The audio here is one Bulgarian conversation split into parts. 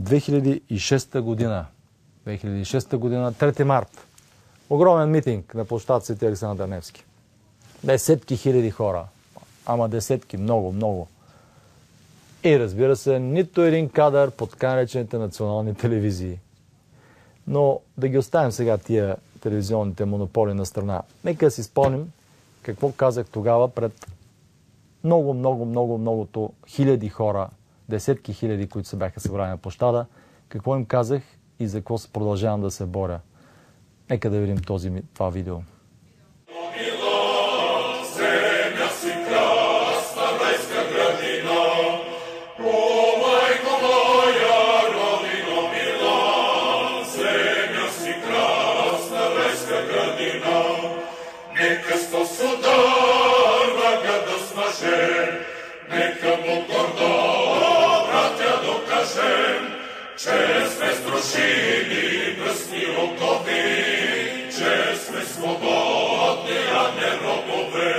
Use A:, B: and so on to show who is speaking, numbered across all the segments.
A: 2006 година. 2006 година, 3 март. Огромен митинг на площад Свети Александър Невски. Десетки хиляди хора. Ама десетки, много, много. И разбира се, нито един кадър под така наречените национални телевизии. Но да ги оставим сега тия телевизионните монополи на страна. Нека си спомним какво казах тогава пред многото хиляди хора, десетки хиляди, които се бяха събрани на площада. Какво им казах и за какво продължавам да се боря. Нека да видим това видео.
B: Че сме струшили пръстни окови, че сме свободни, а не робове.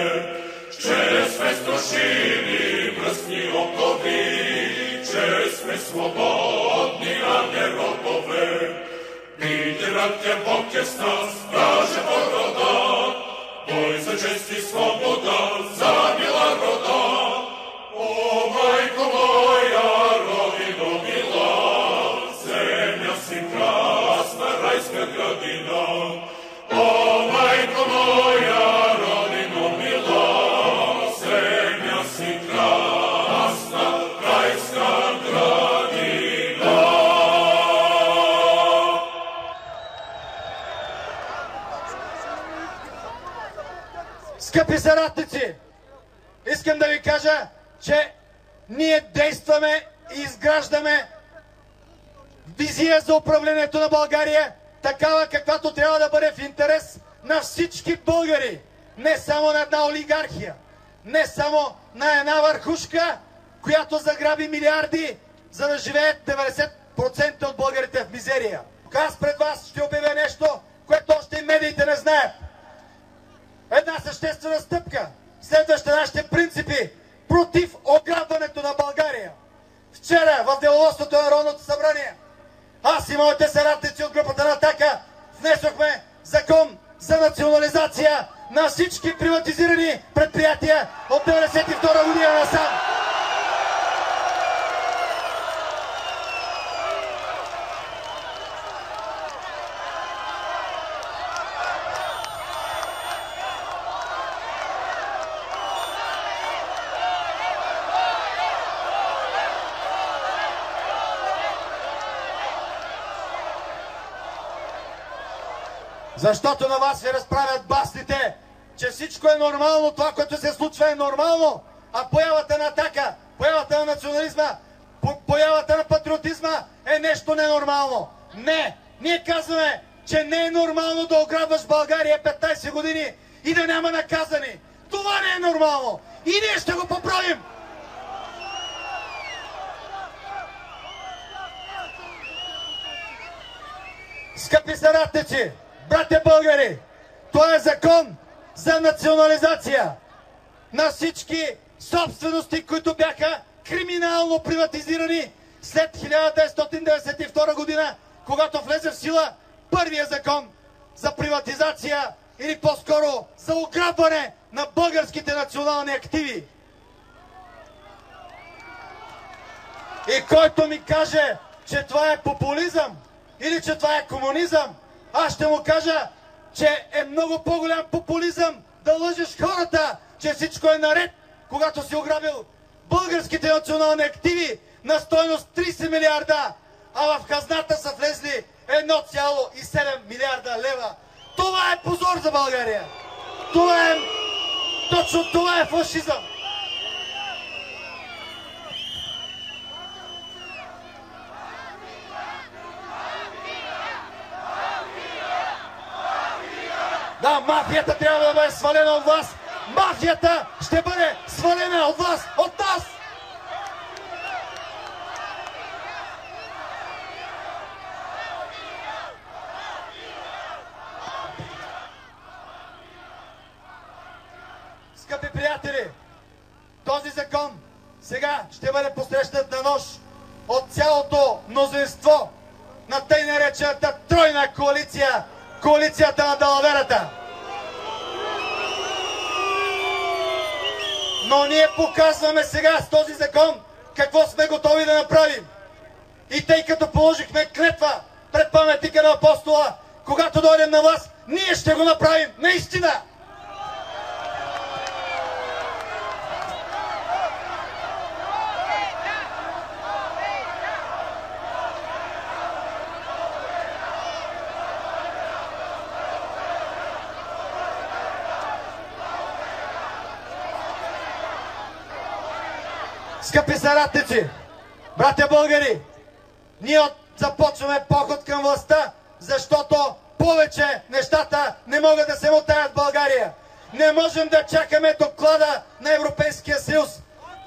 B: Че сме струшили пръстни окови, че сме свободни, а не робове. Лидерът е Бог е с нас, даже рода, той за чест и свобода, за мила рода. О, майко моя, родино мила, земя си красна, райска градина. О, майко моя, родино мила, земя си красна, райска градина.
C: Скъпи съратници, искам да ви кажа, че ние действаме и изграждаме визия за управлението на България, такава каквато трябва да бъде в интерес на всички българи. Не само на една олигархия, не само на една върхушка, която заграби милиарди, за да живеят 90% от българите в мизерия. Аз пред вас ще обявя нещо, което още и медиите не знаят. Една съществена стъпка, следваща нашите принципи против ограбването на България. Вчера в деловодството на Народното събрание аз и моите съратници от групата на Атака внесохме закон за национализация на всички приватизирани предприятия от 1992 година насам. Защото на вас ви разправят басните, че всичко е нормално, това, което се случва е нормално, а появата на Атака, появата на национализма, появата на патриотизма е нещо ненормално. Не! Ние казваме, че не е нормално да ограбваш България 15 години и да няма наказани. Това не е нормално! И ние ще го поправим! Скъпи съратници, братя българи, това е закон за национализация на всички собствености, които бяха криминално приватизирани след 1992 година, когато влезе в сила първия закон за приватизация или по-скоро за ограбване на българските национални активи. И който ми каже, че това е популизъм или че това е комунизъм, аз ще му кажа, че е много по-голям популизъм да лъжеш хората, че всичко е наред, когато си ограбил българските национални активи на стойност 30 милиарда, а в хазната са влезли 1,7 милиарда лева. Това е позор за България. Точно това е фашизъм. Да, мафията трябва да бъде свалена от вас. Мафията ще бъде свалена от вас, от нас. Скъпи приятели, този закон сега ще бъде посрещнат на нож от цялото мнозинство на тъй наречената тройна коалиция, коалицията на далаверата. Но ние показваме сега с този закон какво сме готови да направим. И тъй като положихме клетва пред паметника на Апостола, когато дойдем на власт, ние ще го направим наистина. Скъпи съратници, братя българи, ние започваме поход към властта, защото повече нещата не могат да се мотаят в България. Не можем да чакаме доклада на Европейския съюз.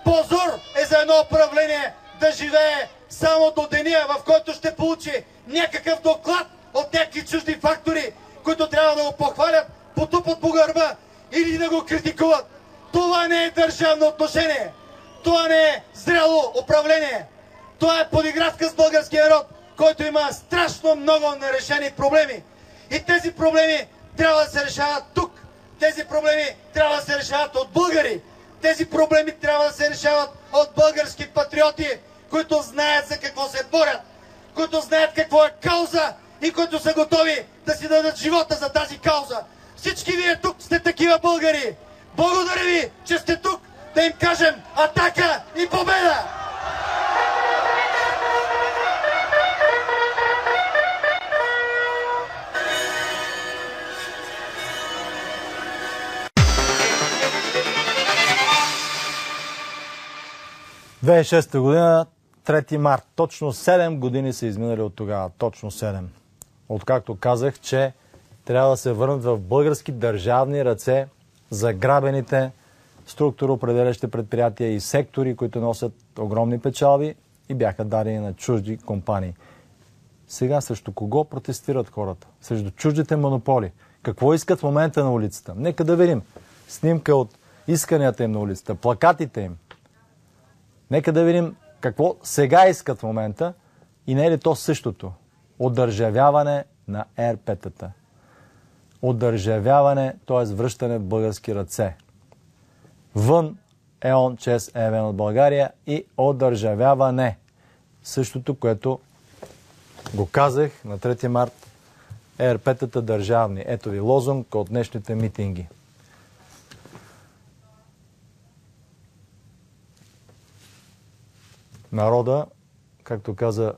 C: Позор е за едно управление да живее само до деня, в който ще получи някакъв доклад от някакви чужди фактори, които трябва да го похвалят, потупат по гърба или да го критикуват. Това не е държавно отношение. Това не е зряло управление. Това е подигравка с българския народ, който има страшно много нерешени проблеми. И тези проблеми трябва да се решават тук. Тези проблеми трябва да се решават от българи. Тези проблеми трябва да се решават от български патриоти, които знаят за какво се борят, които знаят какво е кауза и които са готови да си дадат живота за тази кауза. Всички вие тук сте такива българи. Благодаря ви, че сте тук. Да им кажем атака и победа!
A: В 2006 година, 3 март. Точно 7 години са изминали от тогава. Точно 7. Откакто казах, че трябва да се върнат в български държавни ръце заграбените структуроопределящи предприятия и сектори, които носят огромни печалби и бяха дадени на чужди компании. Сега срещу кого протестират хората? Срещу чуждите монополи. Какво искат в момента на улицата? Нека да видим снимка от исканията им на улицата, плакатите им. Нека да видим какво сега искат в момента и не е ли то същото? Одържавяване на ЕРП-тата. Одържавяване, т.е. връщане в български ръце. Вън ЕОН, ЧЕЗ, ЕВН от България и одържавяване. Същото, което го казах на 3 март, ЕРП-тата държавни. Ето ви лозунг от днешните митинги. Народа, както каза